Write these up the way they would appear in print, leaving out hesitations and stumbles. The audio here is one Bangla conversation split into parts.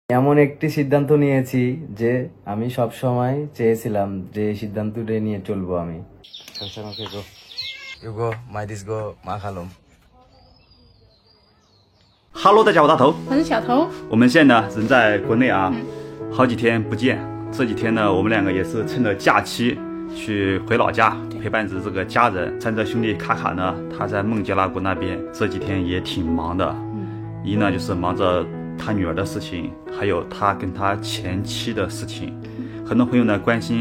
এমন একটি সিদ্ধান্ত নিয়েছি যে আমি সব সময় চেয়েছিলাম যে এই সিদ্ধান্তটা নিয়ে চলবো আমি। Hello， 大家好，大头，我是小头。我们现在呢人在国内啊，好几天不见。这几天呢，我们两个也是趁着假期去回老家陪伴着这个家人。三者兄弟卡卡呢，他在孟加拉国那边这几天也挺忙的。一呢就是忙着他女儿的事情，还有他跟他前妻的事情。很多朋友呢关心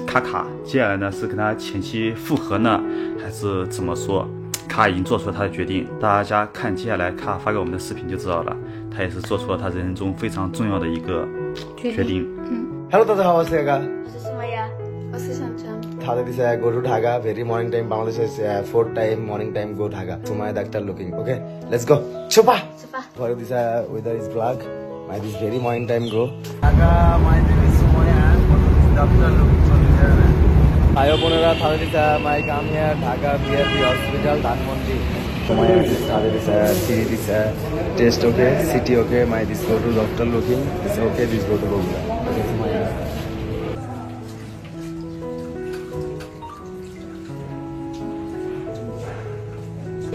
卡卡接下来呢是跟他前妻复合呢，还是怎么说？卡已经做出了他的决定，大家看接下来卡发给我们的视频就知道了。他也是做出了他人生中非常重要的一个决定。Hello， 大家好，我是Eka。我是Sumaya，我是Shamsham。Father is go to Dhaka, very morning time. Bangladesh is 4 time morning time go Dhaka. Sumaya doctor looking. Okay, let's go. Chupa. For this weather is black. My this very morning time go. Dhaka, my name is Sumaya. Doctor looking. Hi, Bonera. Father is my come here. Dhaka BRP hospital, Dhanmondi. Sumaya is father is see this test okay, city okay. My this go to doctor looking. This okay. This go to Bogla. Okay, Sumaya.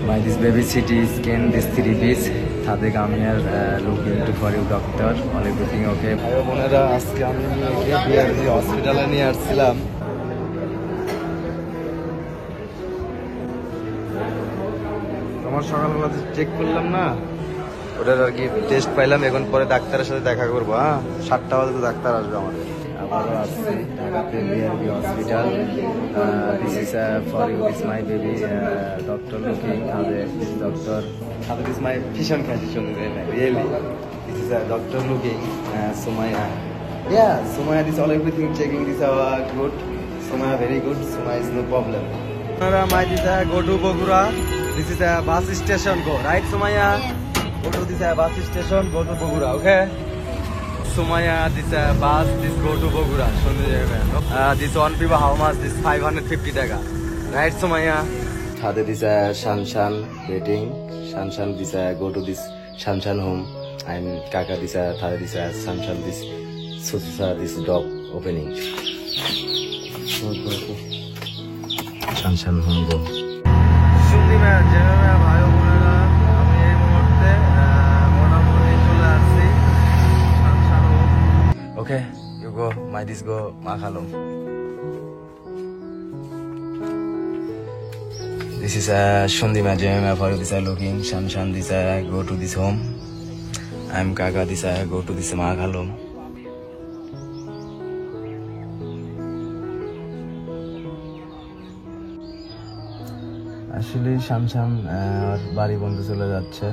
My this baby city scan this 3 piece. Thade come here looking to for you doctor. All everything okay. Hi, Bonera. আজকে আমি BRP হসপিটালে নিয়ে আসছিলাম। আমার সকালবেলা চেক করলাম না, ওটার আর কি টেস্ট পাইলাম। এখন পরে ডাক্তারের সাথে দেখা করবো। 7টা বাজে তো ডাক্তার আসবে আমাদের। আবারও আসছি ঢাকাতে BRP hospital. This is for you this my baby doctor looking this doctor this my ভীষণ খাসি শুনে really this is doctor looking Sumaya. Yeah, Sumaya this all everything checking this good. Sumaya very good. Sumaya is no problem. My this go to Bogura. This is a bus station go, right Sumaya? Go to this bus station, go to Bogura, okay? Sumaya, this bus, this go to Bogura. This one people how much? This 550 taka, right Sumaya? Thade this Shanshan waiting. Shanshan this go to this Shanshan home. I'm Kaka this Thade this Shanshan this so this dog opening. Go. Shanshan home go. ভাই বোনেরা, আমি এই মুহূর্তে মোটামুটি চলে আসছি। Okay, you go my this go মাখালুম। This is Shundima Jemma for this looking. Shanshan this go to this home. I'm Kaka this go to this Maghalum. আসলে শামশাম বাড়ি বন্ধু চলে যাচ্ছে।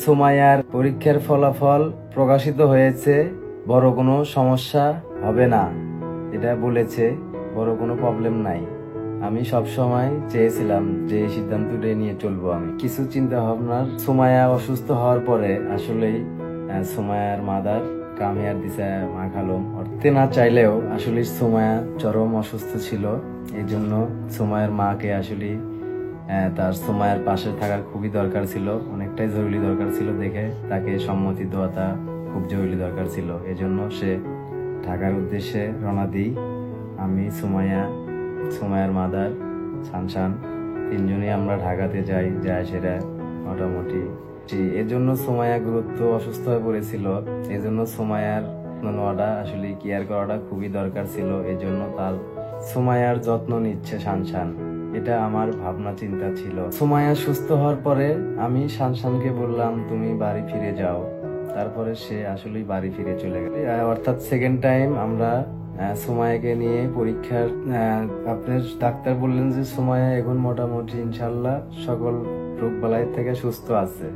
সুমাইয়ার পরীক্ষার ফলাফল প্রকাশিত হয়েছে, বড় কোনো সমস্যা হবে না এটা বলেছে, বড় কোনো প্রবলেম নাই। আমি সব সময় চেয়েছিলাম যে এই সিদ্ধান্তটা নিয়ে চলবো আমি। কিছু চিন্তা ভাবনার সুমাইয়া অসুস্থ হওয়ার পরে আসলেই সুমাইয়ার মাদার কামিয়ার দিশা মাখালুম অর্থে না চাইলেও আসলে সুমাইয়া চরম অসুস্থ ছিল। এই জন্য সুমাইয়ার মাকে আসলে তার সুমাইয়ার পাশে থাকা খুবই দরকার ছিল, অনেকটাই জরুরি দরকার ছিল। দেখে তাকে সম্মতি দেওয়াটা খুব জরুরি দরকার ছিল। এই জন্য সে ঢাকার উদ্দেশ্যে রওনা দিই। আমি সুমাইয়ার মাদার শানশান তিনজনই আমরা ঢাকাতে যাই সেটা মোটামুটি। এর জন্য সুমাইয়া গুরুত্ব অসুস্থ হয়ে পড়েছিল। এই জন্য সুমাইয়ার নেওয়াটা আসলে কেয়ার করাটা খুবই দরকার ছিল। এই জন্য তার সুমাইয়ার যত্ন নিচ্ছে শানশান, এটা আমার ভাবনা চিন্তা ছিল। সুমাইয়া সুস্থ হওয়ার পরে আমি শানশানকে বললাম তুমি বাড়ি ফিরে যাও। তারপরে সে আসলেই বাড়ি ফিরে চলে গেল। অর্থাৎ সেকেন্ড টাইম আমরা সুমাইয়াকে নিয়ে পরীক্ষার আপনার ডাক্তার বললেন যে সুমাইয়া এখন মোটামুটি ইনশাল্লাহ সকল রোগ বালাই থেকে সুস্থ আছে।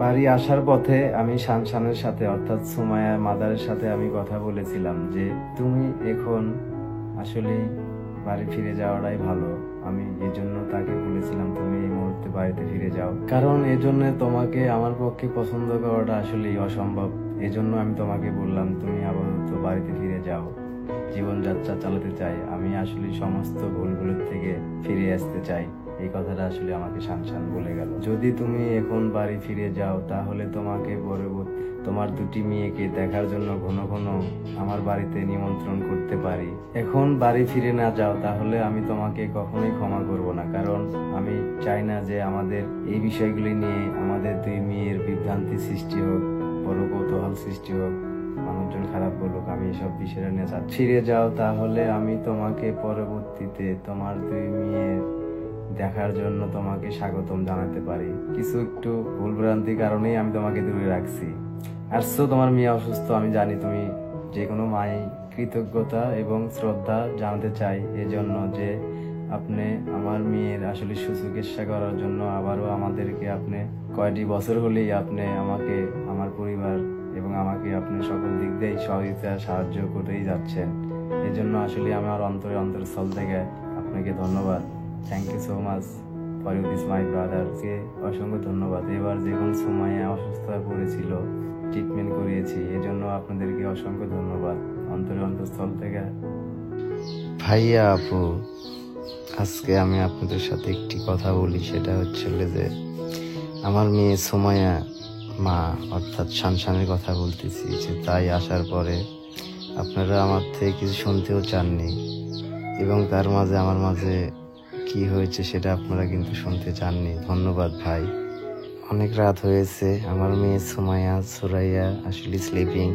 বাড়ি আসার পথে আমি শানশানের সাথে অর্থাৎ সুমাইয়া মাদারের সাথে আমি কথা বলেছিলাম যে তুমি এখন আসলে বাড়ি ফিরে যাওয়াটাই ভালো। আমি এই জন্য তাকে বলেছিলাম তুমি এই মুহূর্তে বাড়িতে ফিরে যাও, কারণ এই জন্য তোমাকে আমার পক্ষে পছন্দ করাটা আসলেই অসম্ভব। এই জন্য আমি তোমাকে বললাম তুমি আপাতত বাড়িতে ফিরে যাও, জীবনযাত্রা চালাতে চাই। আমি আসলে সমস্ত ভুলগুলোর থেকে ফিরে আসতে চাই। এই কথাটা আসলে আমাকে শানশান বলে গেল। যদি তুমি এখন বাড়ি ফিরে যাও তাহলে তোমাকে তোমার দুটি মেয়েকে দেখার জন্য ঘন ঘন আমার বাড়িতে নিমন্ত্রণ করতে পারি। এখন বাড়ি ফিরে না যাও তাহলে আমি তোমাকে কখনোই ক্ষমা করব না, কারণ আমি চাই না যে আমাদের এই বিষয়গুলি নিয়ে আমাদের দুই মেয়ের বিভ্রান্তি সৃষ্টি হোক, বড় কৌতূহল সৃষ্টি হোক, মানুষজন খারাপ বলুক। আমি এসব বিষয় নিয়ে ফিরে যাও তাহলে আমি তোমাকে পরবর্তীতে তোমার দুই মেয়ের দেখার জন্য তোমাকে স্বাগতম জানাতে পারি। কিছু একটু ভুলভ্রান্তির কারণেই আমি তোমাকে দূরে রাখছি। আসছো, তোমার মেয়ে অসুস্থ, আমি জানি। তুমি যে কোনো মায়ের কৃতজ্ঞতা এবং শ্রদ্ধা জানাতে চাই এজন্য যে আপনি আমার মেয়ের আসলে সুচিকিৎসা করার জন্য আবারও আমাদেরকে আপনি কয়টি বছর হলেই আপনি আমাকে, আমার পরিবার এবং আমাকে আপনি সকল দিক দিয়ে সহযোগিতা সাহায্য করেই যাচ্ছেন। এজন্য আসলে আমার অন্তরস্থল থেকে আপনাকে ধন্যবাদ। Thank you so much for you this my ব্রাদারকে অসংখ্য ধন্যবাদ। এবার যখন সময় অসুস্থ হয়ে পড়েছিল, ট্রিটমেন্ট করিয়েছি, এজন্য আপনাদেরকে অসংখ্য ধন্যবাদ অন্তরস্থল থেকে। ভাইয়া আপু, আজকে আমি আপনাদের সাথে একটি কথা বলি, সেটা হচ্ছে যে আমার মেয়ে সোমায়া মা অর্থাৎ শানশানের কথা বলতেছি, যে তাই আসার পরে আপনারা আমার থেকে কিছু শুনতেও চাননি এবং তার মাঝে আমার মাঝে কি হয়েছে সেটা আপনারা কিন্তু শুনতে চাননি। ধন্যবাদ ভাই। অনেক রাত হয়েছে, আমার মেয়ে সুরাইয়া আসলে sleeping.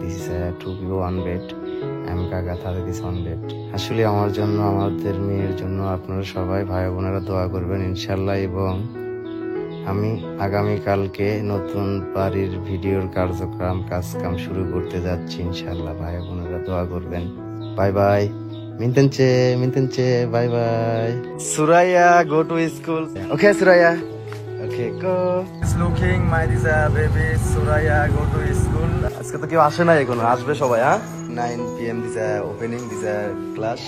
This is 2 people 1 bed, আমি কাকা তাদের দিস 1 bed। আসলে আমার জন্য, আমাদের মেয়ের জন্য আপনারা সবাই ভাই বোনেরা দোয়া করবেন ইনশাল্লাহ। এবং আমি আগামীকালকে নতুন বাড়ির ভিডিওর কার্যক্রম কাজকাম শুরু করতে যাচ্ছি ইনশাল্লাহ। ভাই বোনেরা দোয়া করবেন। Bye bye. Mintenche, bye bye. Suraya, go to school. Okay, Suraya. Okay, go. It's looking, my baby. Suraya, go to school. আজকে তো কেউ আসে না, এখনো আসবে সবাই। 9 PM this opening, this class.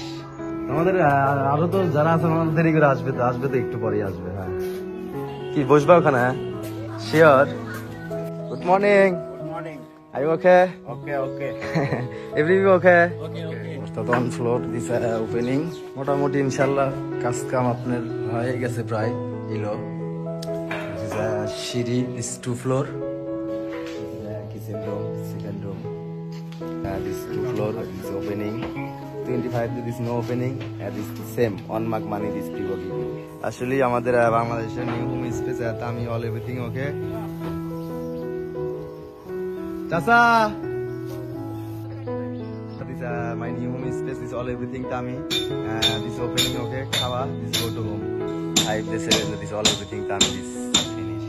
আমাদের আরো তো যারা আছে আমাদের দেরি করে আসবে তো একটু পরেই আসবে। হ্যাঁ, কি বসবা ওখানে? Sure. Good morning. Are you okay? Okay. Everything okay? Okay. On floor, this opening. মোটামুটি ইনশাল্লাহ কাজ কাম আপনার হয়ে গেছে প্রায়। এলো this is a সিঁড়ি, this 2 floor. This is a kitchen room, second room. This 2 floor is opening. 25 this no opening. This the same 1 mark money this people give you. আসলে আমাদের বাংলাদেশের নিউ হোম স্পেস আমি অল এভরিথিং ওকে। চাচা, my new home space is all everything tummy. This opening okay, khawa, this go to home. They say this all everything tummy, this finish.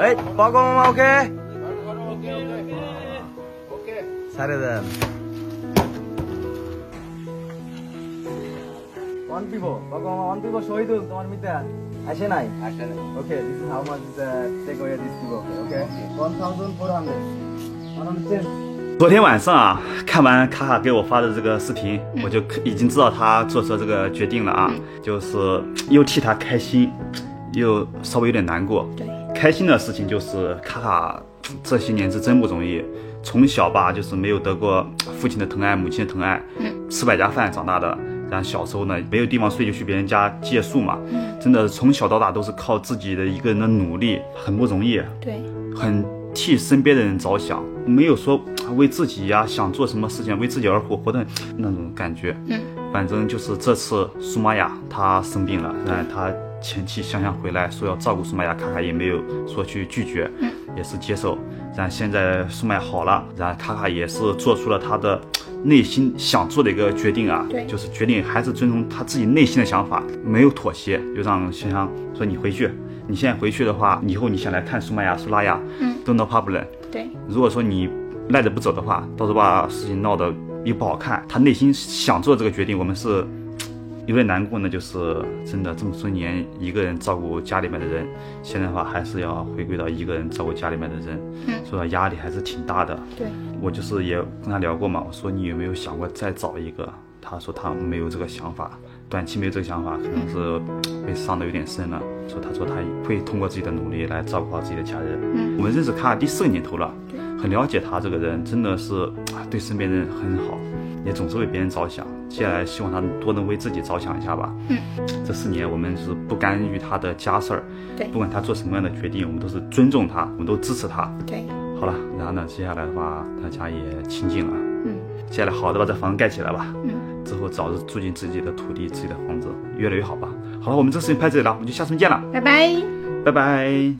Hey, Pago mama okay? Okay. Sare then. One people, Pago mama, one people show you tomar mite. আসে নাই? Okay, this is how much take away this people. Okay, 1,400. 110.昨天晚上啊，看完卡卡给我发的这个视频，我就已经知道他做出这个决定了啊，就是又替他开心，又稍微有点难过。对，开心的事情就是卡卡这些年是真不容易，从小吧就是没有得过父亲的疼爱、母亲的疼爱，吃百家饭长大的。然后小时候呢，没有地方睡就去别人家借宿嘛，真的从小到大都是靠自己的一个人的努力，很不容易。对，很替身边的人着想，没有说为自己呀想做什么事情为自己而活的那种感觉。反正就是这次苏玛雅她生病了，然后她前妻香香回来说要照顾苏玛雅，卡卡也没有说去拒绝，也是接受。然后现在苏玛雅好了，然后卡卡也是做出了他的内心想做的一个决定啊，就是决定还是尊重他自己内心的想法，没有妥协，就让香香说你回去，你现在回去的话，以后你想来看苏玛雅、苏拉雅，都 no problem。对，如果说你赖着不走的话，到时候把事情闹得又不好看，他内心想做这个决定，我们是有点难过呢，就是真的这么多年一个人照顾家里面的人，现在的话还是要回归到一个人照顾家里面的人，所以压力还是挺大的。对，我就是也跟他聊过嘛，我说你有没有想过再找一个？他说他没有这个想法，短期没有这个想法，可能是被伤得有点深了。他说他会通过自己的努力来照顾好自己的家人。我们认识卡卡第4个年头了，很了解他这个人，真的是对身边人很好，也总是为别人着想。接下来希望他多能为自己着想一下吧。这4年我们是不干预他的家事儿，对，不管他做什么样的决定，我们都是尊重他，我们都支持他。对，好了，然后呢，接下来的话，大家也清静了。接下来好的把这房子盖起来吧。之后早日住进自己的土地、自己的房子，越来越好吧。好了，我们这视频拍这里了，我们就下次见了，拜拜。拜拜。